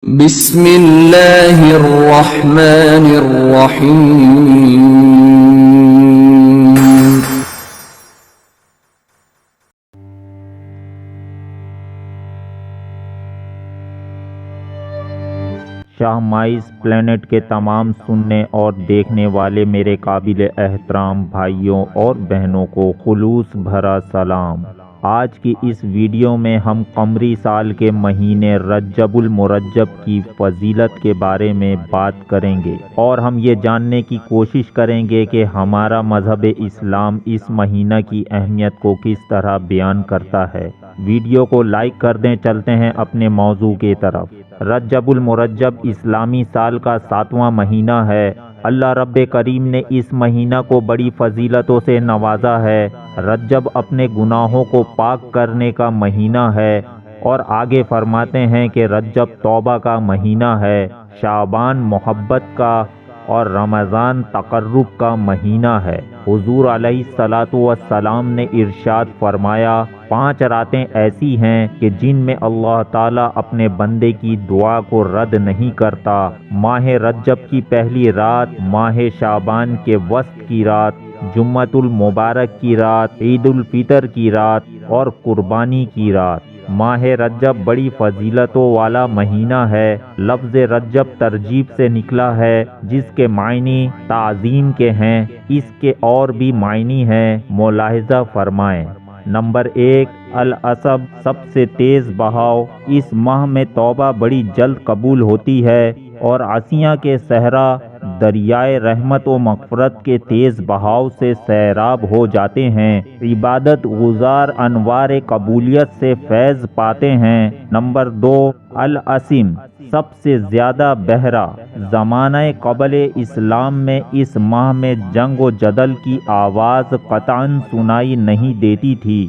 بسم اللہ الرحمن الرحیم۔ شاہ مائز پلانٹ کے تمام سننے اور دیکھنے والے میرے قابل احترام بھائیوں اور بہنوں کو خلوص بھرا سلام۔ آج کی اس ویڈیو میں ہم قمری سال کے مہینے رجب المرجب کی فضیلت کے بارے میں بات کریں گے، اور ہم یہ جاننے کی کوشش کریں گے کہ ہمارا مذہب اسلام اس مہینہ کی اہمیت کو کس طرح بیان کرتا ہے۔ ویڈیو کو لائک کر دیں۔ چلتے ہیں اپنے موضوع کی طرف۔ رجب المرجب اسلامی سال کا 7واں مہینہ ہے۔ اللہ رب کریم نے اس مہینہ کو بڑی فضیلتوں سے نوازا ہے۔ رجب اپنے گناہوں کو پاک کرنے کا مہینہ ہے، اور آگے فرماتے ہیں کہ رجب توبہ کا مہینہ ہے، شعبان محبت کا اور رمضان تقرب کا مہینہ ہے۔ حضور علیہ الصلاۃ والسلام نے ارشاد فرمایا، 5 راتیں ایسی ہیں کہ جن میں اللہ تعالیٰ اپنے بندے کی دعا کو رد نہیں کرتا۔ ماہ رجب کی پہلی رات، ماہ شعبان کے وسط کی رات، جمعۃ المبارک کی رات، عید الفطر کی رات اور قربانی کی رات۔ ماہ رجب بڑی فضیلتوں والا مہینہ ہے۔ لفظ رجب ترجیب سے نکلا ہے، جس کے معنی تعظیم کے ہیں۔ اس کے اور بھی معنی ہیں، ملاحظہ فرمائیں۔ نمبر 1، العصب، سب سے تیز بہاؤ۔ اس ماہ میں توبہ بڑی جلد قبول ہوتی ہے، اور عصیاں کے صحرا دریائے رحمت و مغفرت کے تیز بہاؤ سے سیراب ہو جاتے ہیں۔ عبادت گزار انوار قبولیت سے فیض پاتے ہیں۔ نمبر 2، العصیم، سب سے زیادہ بحرہ۔ زمانہ قبل اسلام میں اس ماہ میں جنگ و جدل کی آواز قطعاً سنائی نہیں دیتی تھی۔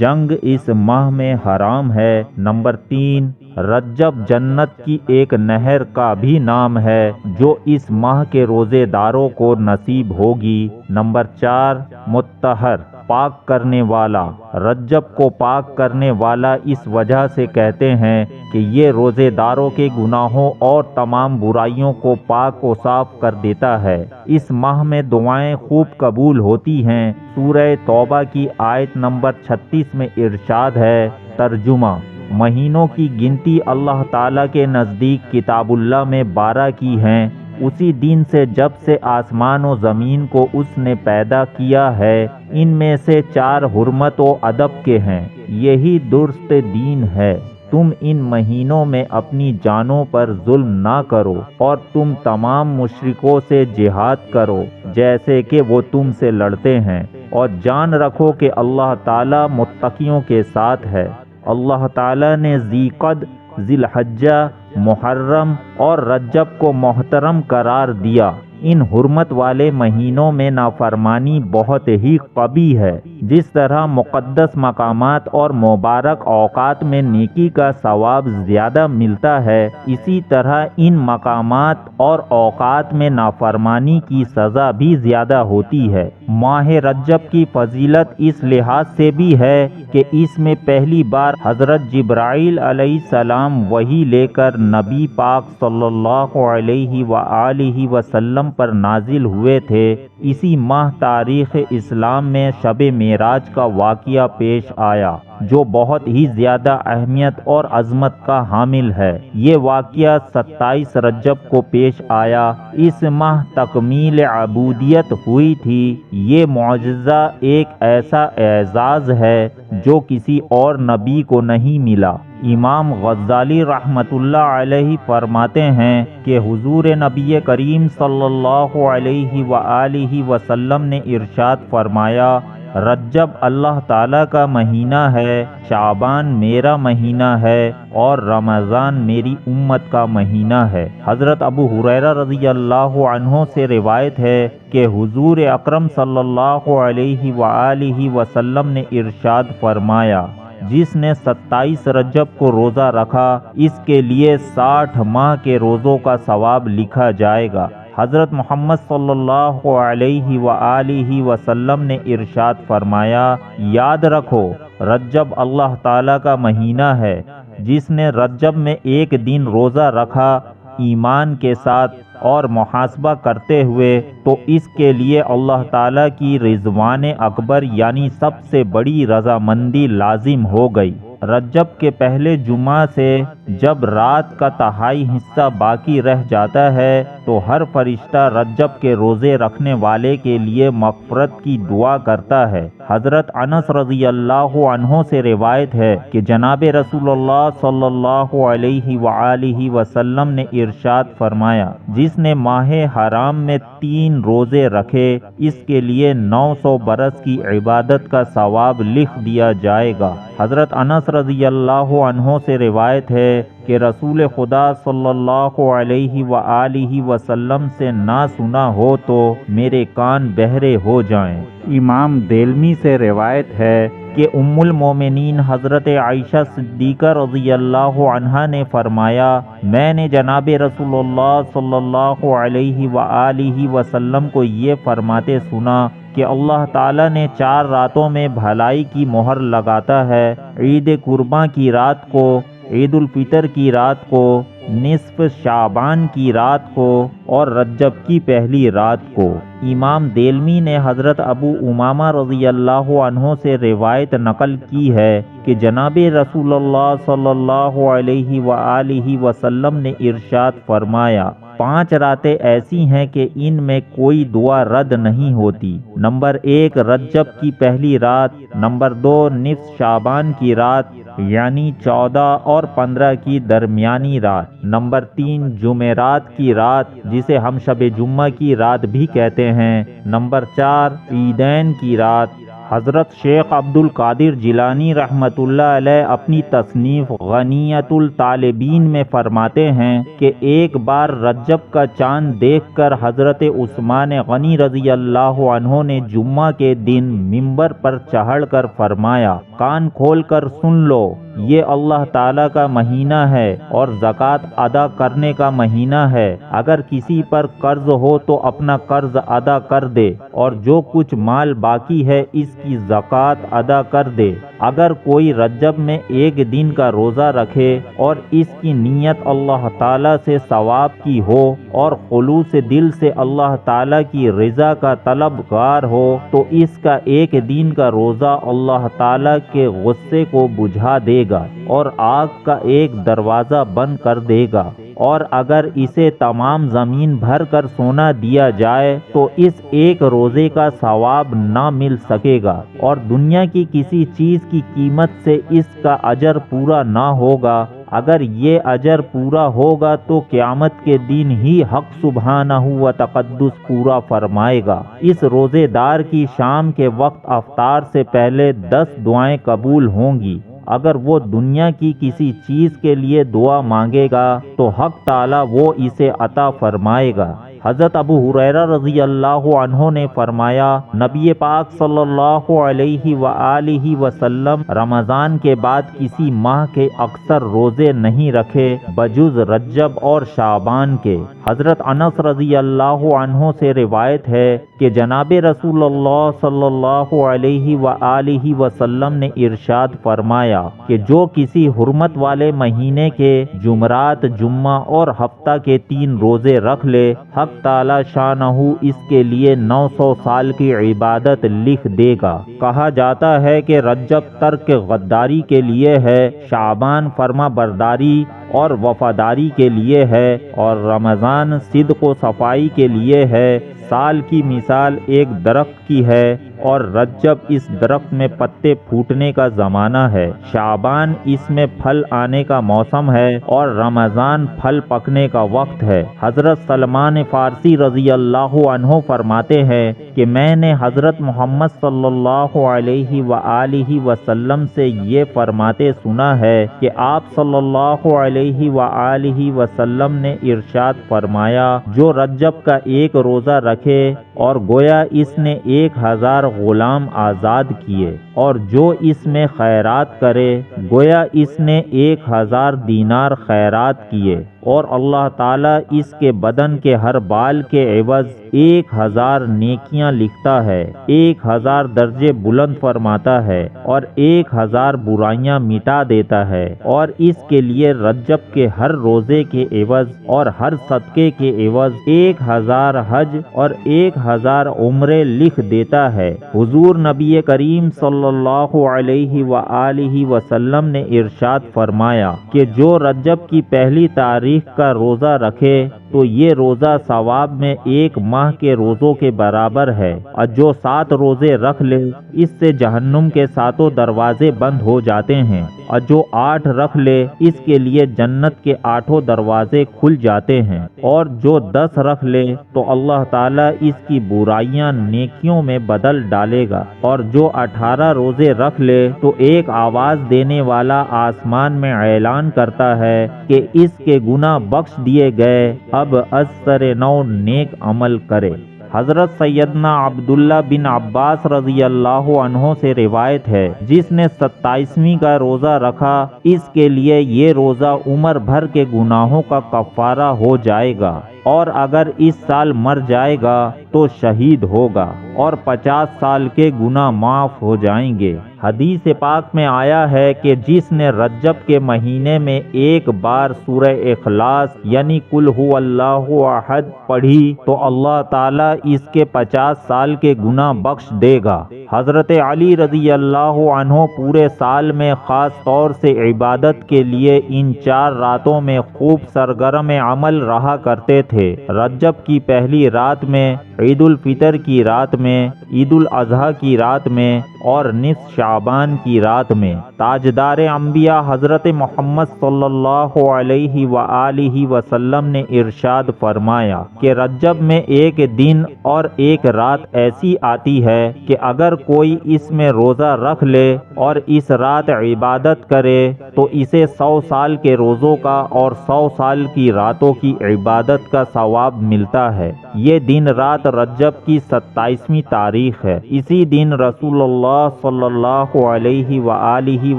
جنگ اس ماہ میں حرام ہے۔ نمبر 3، رجب جنت کی ایک نہر کا بھی نام ہے، جو اس ماہ کے روزے داروں کو نصیب ہوگی۔ نمبر 4، مطہر، پاک کرنے والا۔ رجب کو پاک کرنے والا اس وجہ سے کہتے ہیں کہ یہ روزے داروں کے گناہوں اور تمام برائیوں کو پاک و صاف کر دیتا ہے۔ اس ماہ میں دعائیں خوب قبول ہوتی ہیں۔ سورہ توبہ کی آیت نمبر 36 میں ارشاد ہے، ترجمہ: مہینوں کی گنتی اللہ تعالیٰ کے نزدیک کتاب اللہ میں 12 کی ہیں، اسی دن سے جب سے آسمان و زمین کو اس نے پیدا کیا ہے۔ ان میں سے 4 حرمت و ادب کے ہیں، یہی درست دین ہے۔ تم ان مہینوں میں اپنی جانوں پر ظلم نہ کرو، اور تم تمام مشرکوں سے جہاد کرو جیسے کہ وہ تم سے لڑتے ہیں، اور جان رکھو کہ اللہ تعالیٰ متقیوں کے ساتھ ہے۔ اللہ تعالیٰ نے ذی قعد، ذی الحجہ، محرم اور رجب کو محترم قرار دیا۔ ان حرمت والے مہینوں میں نافرمانی بہت ہی قبیح ہے۔ جس طرح مقدس مقامات اور مبارک اوقات میں نیکی کا ثواب زیادہ ملتا ہے، اسی طرح ان مقامات اور اوقات میں نافرمانی کی سزا بھی زیادہ ہوتی ہے۔ ماہ رجب کی فضیلت اس لحاظ سے بھی ہے کہ اس میں پہلی بار حضرت جبرائیل علیہ السلام وحی لے کر نبی پاک صلی اللہ علیہ وآلہ وسلم پر نازل ہوئے تھے۔ اسی ماہ تاریخ اسلام میں شب معراج کا واقعہ پیش آیا، جو بہت ہی زیادہ اہمیت اور عظمت کا حامل ہے۔ یہ واقعہ 27 رجب کو پیش آیا۔ اس ماہ تکمیل عبودیت ہوئی تھی۔ یہ معجزہ ایک ایسا اعزاز ہے جو کسی اور نبی کو نہیں ملا۔ امام غزالی رحمۃ اللہ علیہ فرماتے ہیں کہ حضور نبی کریم صلی اللہ علیہ وآلہ وسلم نے ارشاد فرمایا، رجب اللہ تعالیٰ کا مہینہ ہے، شعبان میرا مہینہ ہے، اور رمضان میری امت کا مہینہ ہے۔ حضرت ابو ہریرہ رضی اللہ عنہ سے روایت ہے کہ حضور اکرم صلی اللہ علیہ وآلہ وسلم نے ارشاد فرمایا، جس نے 27 رجب کو روزہ رکھا، اس کے لیے 60 ماہ کے روزوں کا ثواب لکھا جائے گا۔ حضرت محمد صلی اللہ علیہ وآلہ وسلم نے ارشاد فرمایا، یاد رکھو رجب اللہ تعالیٰ کا مہینہ ہے، جس نے رجب میں ایک دن روزہ رکھا ایمان کے ساتھ اور محاسبہ کرتے ہوئے، تو اس کے لیے اللہ تعالیٰ کی رضوان اکبر یعنی سب سے بڑی رضامندی لازم ہو گئی۔ رجب کے پہلے جمعہ سے جب رات کا تہائی حصہ باقی رہ جاتا ہے تو ہر فرشتہ رجب کے روزے رکھنے والے کے لیے مغفرت کی دعا کرتا ہے۔ حضرت انس رضی اللہ عنہ سے روایت ہے کہ جناب رسول اللہ صلی اللہ علیہ وآلہ وسلم نے ارشاد فرمایا، جس نے ماہ حرام میں 3 روزے رکھے اس کے لیے 900 برس کی عبادت کا ثواب لکھ دیا جائے گا۔ حضرت انس رضی اللہ عنہ سے روایت ہے کہ رسول خدا صلی اللہ علیہ وآلہ وسلم سے نہ سنا ہو تو میرے کان بہرے ہو جائیں۔ امام دلمی سے روایت ہے کہ ام المومنین حضرت عائشہ صدیقہ رضی اللہ عنہا نے فرمایا، میں نے جناب رسول اللہ صلی اللہ علیہ وآلہ وسلم کو یہ فرماتے سنا کہ اللہ تعالیٰ نے 4 راتوں میں بھلائی کی مہر لگاتا ہے، عید قرباں کی رات کو، عید الفطر کی رات کو، نصف شعبان کی رات کو اور رجب کی پہلی رات کو۔ امام دلمی نے حضرت ابو امامہ رضی اللہ عنہ سے روایت نقل کی ہے کہ جناب رسول اللہ صلی اللہ علیہ وآلہ وسلم نے ارشاد فرمایا، 5 راتیں ایسی ہیں کہ ان میں کوئی دعا رد نہیں ہوتی۔ نمبر 1 رجب کی پہلی رات، نمبر 2 نصف شعبان کی رات یعنی 14 اور 15 کی درمیانی رات، نمبر 3 جمعرات کی رات جسے ہم شب جمعہ کی رات بھی کہتے ہیں، نمبر 4 عیدین کی رات۔ حضرت شیخ عبد القادر جیلانی رحمۃ اللہ علیہ اپنی تصنیف غنیۃ الطالبین میں فرماتے ہیں کہ ایک بار رجب کا چاند دیکھ کر حضرت عثمان غنی رضی اللہ عنہ نے جمعہ کے دن منبر پر چڑھ کر فرمایا، کان کھول کر سن لو، یہ اللہ تعالیٰ کا مہینہ ہے اور زکوٰۃ ادا کرنے کا مہینہ ہے، اگر کسی پر قرض ہو تو اپنا قرض ادا کر دے اور جو کچھ مال باقی ہے اس کی زکوٰۃ ادا کر دے۔ اگر کوئی رجب میں ایک دن کا روزہ رکھے اور اس کی نیت اللہ تعالیٰ سے ثواب کی ہو اور خلوص دل سے اللہ تعالیٰ کی رضا کا طلبگار ہو تو اس کا ایک دن کا روزہ اللہ تعالیٰ کے غصے کو بجھا دے گا اور آگ کا ایک دروازہ بند کر دے گا، اور اگر اسے تمام زمین بھر کر سونا دیا جائے تو اس ایک روزے کا ثواب نہ مل سکے گا، اور دنیا کی کسی چیز کی قیمت سے اس کا اجر پورا نہ ہوگا۔ اگر یہ اجر پورا ہوگا تو قیامت کے دن ہی حق سبحانہ و تقدس پورا فرمائے گا۔ اس روزے دار کی شام کے وقت افطار سے پہلے 10 دعائیں قبول ہوں گی۔ اگر وہ دنیا کی کسی چیز کے لیے دعا مانگے گا تو حق تعالیٰ وہ اسے عطا فرمائے گا۔ حضرت ابو ہریرہ رضی اللہ عنہ نے فرمایا، نبی پاک صلی اللہ علیہ وآلہ وسلم رمضان کے بعد کسی ماہ کے اکثر روزے نہیں رکھے بجز رجب اور شعبان کے۔ حضرت انس رضی اللہ عنہ سے روایت ہے کہ جناب رسول اللہ صلی اللہ علیہ وآلہ وسلم نے ارشاد فرمایا کہ جو کسی حرمت والے مہینے کے جمعرات، جمعہ اور ہفتہ کے 3 روزے رکھ لے، حق تعالی شانہ اس کے لیے 900 سال کی عبادت لکھ دے گا۔ کہا جاتا ہے کہ رجب ترک غداری کے لیے ہے، شعبان فرما برداری اور وفاداری کے لیے ہے، اور رمضان صدق و صفائی کے لیے ہے۔ سال کی مثال ایک درخت کی ہے اور رجب اس درخت میں پتے پھوٹنے کا زمانہ ہے، شعبان اس میں پھل آنے کا موسم ہے اور رمضان پھل پکنے کا وقت ہے۔ حضرت سلمان فارسی رضی اللہ عنہ فرماتے ہیں کہ میں نے حضرت محمد صلی اللہ علیہ وآلہ وسلم سے یہ فرماتے سنا ہے کہ آپ صلی اللہ علیہ وآلہ وسلم نے ارشاد فرمایا، جو رجب کا ایک روزہ رکھے اور گویا اس نے 1000 غلام آزاد کیے، اور جو اس میں خیرات کرے گویا اس نے 1000 دینار خیرات کیے۔ اور اللہ تعالیٰ اس کے بدن کے ہر بال کے عوض 1000 نیکیاں لکھتا ہے، 1000 درجے بلند فرماتا ہے اور 1000 برائیاں مٹا دیتا ہے، اور اس کے لیے رجب کے ہر روزے کے عوض اور ہر صدقے کے عوض 1000 حج اور 1000 عمرے لکھ دیتا ہے۔ حضور نبی کریم صلی اللہ علیہ وآلہ وسلم نے ارشاد فرمایا کہ جو رجب کی پہلی تاریخ کا روزہ رکھے تو یہ روزہ ثواب میں 1 ماہ کے روزوں کے برابر ہے، اور جو 7 روزے رکھ لے اس سے جہنم کے 7 دروازے بند ہو جاتے ہیں، اور جو 8 رکھ لے اس کے لیے جنت کے 8 دروازے کھل جاتے ہیں، اور جو 10 رکھ لے تو اللہ تعالیٰ اس کی برائیاں نیکیوں میں بدل ڈالے گا، اور جو 18 روزے رکھ لے تو ایک آواز دینے والا آسمان میں اعلان کرتا ہے کہ اس کے گناہ بخش دیے گئے، اب از سر نو نیک عمل کرے۔ حضرت سیدنا عبداللہ بن عباس رضی اللہ عنہ سے روایت ہے، جس نے 27ویں کا روزہ رکھا اس کے لیے یہ روزہ عمر بھر کے گناہوں کا کفارہ ہو جائے گا، اور اگر اس سال مر جائے گا تو شہید ہوگا اور 50 سال کے گناہ معاف ہو جائیں گے۔ حدیث پاک میں آیا ہے کہ جس نے رجب کے مہینے میں ایک بار سورہ اخلاص یعنی قل هو اللہ احد پڑھی تو اللہ تعالیٰ اس کے 50 سال کے گناہ بخش دے گا۔ حضرت علی رضی اللہ عنہ پورے سال میں خاص طور سے عبادت کے لیے ان 4 راتوں میں خوب سرگرم عمل رہا کرتے تھے۔ رجب کی پہلی رات میں، عید الفطر کی رات میں، عید الاضحیٰ کی رات میں اور نصف شعبان کی رات میں۔ تاجدار انبیاء حضرت محمد صلی اللہ علیہ وآلہ وسلم نے ارشاد فرمایا کہ رجب میں ایک دن اور ایک رات ایسی آتی ہے کہ اگر کوئی اس میں روزہ رکھ لے اور اس رات عبادت کرے تو اسے 100 سال کے روزوں کا اور 100 سال کی راتوں کی عبادت کا ثواب ملتا ہے۔ یہ دن رات رجب کی 27ویں تاریخ ہے۔ اسی دن رسول اللہ صلی اللہ علیہ وآلہ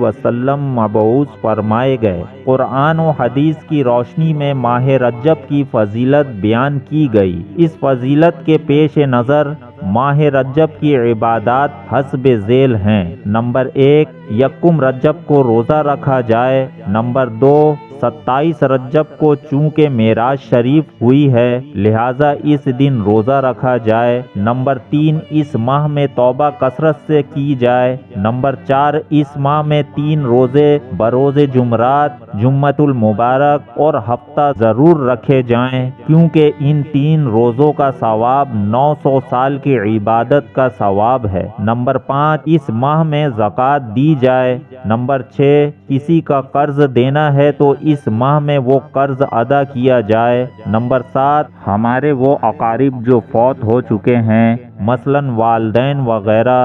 وسلم مبعوث فرمائے گئے۔ قرآن و حدیث کی روشنی میں ماہ رجب کی فضیلت بیان کی گئی۔ اس فضیلت کے پیش نظر ماہ رجب کی عبادات حسب ذیل ہیں۔ نمبر 1، یکم رجب کو روزہ رکھا جائے۔ نمبر 2، 27 رجب کو چونکہ معراج شریف ہوئی ہے لہٰذا اس دن روزہ رکھا جائے۔ نمبر 3، اس ماہ میں توبہ کثرت سے کی جائے۔ نمبر 4، اس ماہ میں 3 روزے بروز جمعرات، جمعۃ المبارک اور ہفتہ ضرور رکھے جائیں کیونکہ ان 3 روزوں کا ثواب 900 سال کی عبادت کا ثواب ہے۔ نمبر 5، اس ماہ میں زکوٰۃ دی جائے۔ نمبر 6، کسی کا قرض دینا ہے تو اس ماہ میں وہ قرض ادا کیا جائے۔ نمبر 7، ہمارے وہ اقارب جو فوت ہو چکے ہیں مثلاً والدین وغیرہ،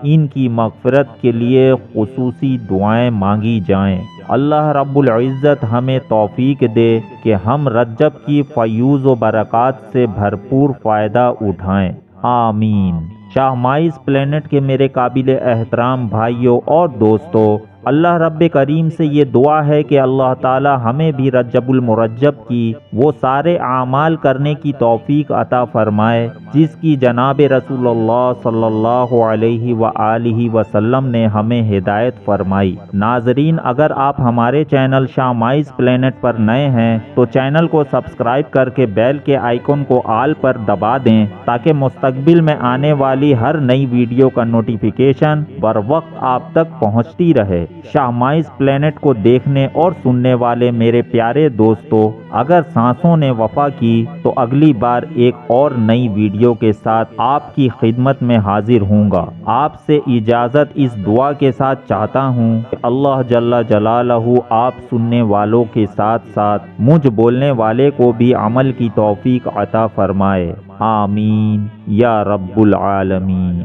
ان کی مغفرت کے لیے خصوصی دعائیں مانگی جائیں۔ اللہ رب العزت ہمیں توفیق دے کہ ہم رجب کی فیوز و برکات سے بھرپور فائدہ اٹھائیں، آمین۔ شاہ مائز پلینٹ کے میرے قابل احترام بھائیوں اور دوستوں، اللہ رب کریم سے یہ دعا ہے کہ اللہ تعالی ہمیں بھی رجب المرجب کی وہ سارے اعمال کرنے کی توفیق عطا فرمائے جس کی جناب رسول اللہ صلی اللہ علیہ وآلہ وسلم نے ہمیں ہدایت فرمائی۔ ناظرین، اگر آپ ہمارے چینل شاہ مائز پلینٹ پر نئے ہیں تو چینل کو سبسکرائب کر کے بیل کے آئیکن کو آل پر دبا دیں تاکہ مستقبل میں آنے والی ہر نئی ویڈیو کا نوٹیفیکیشن بر وقت آپ تک پہنچتی رہے۔ شاہ مائز پلینٹ کو دیکھنے اور سننے والے میرے پیارے دوستو، اگر سانسوں نے وفا کی تو اگلی بار ایک اور نئی ویڈیو کے ساتھ آپ کی خدمت میں حاضر ہوں گا۔ آپ سے اجازت اس دعا کے ساتھ چاہتا ہوں کہ اللہ جل جلالہ آپ سننے والوں کے ساتھ ساتھ مجھ بولنے والے کو بھی عمل کی توفیق عطا فرمائے، آمین یا رب العالمین۔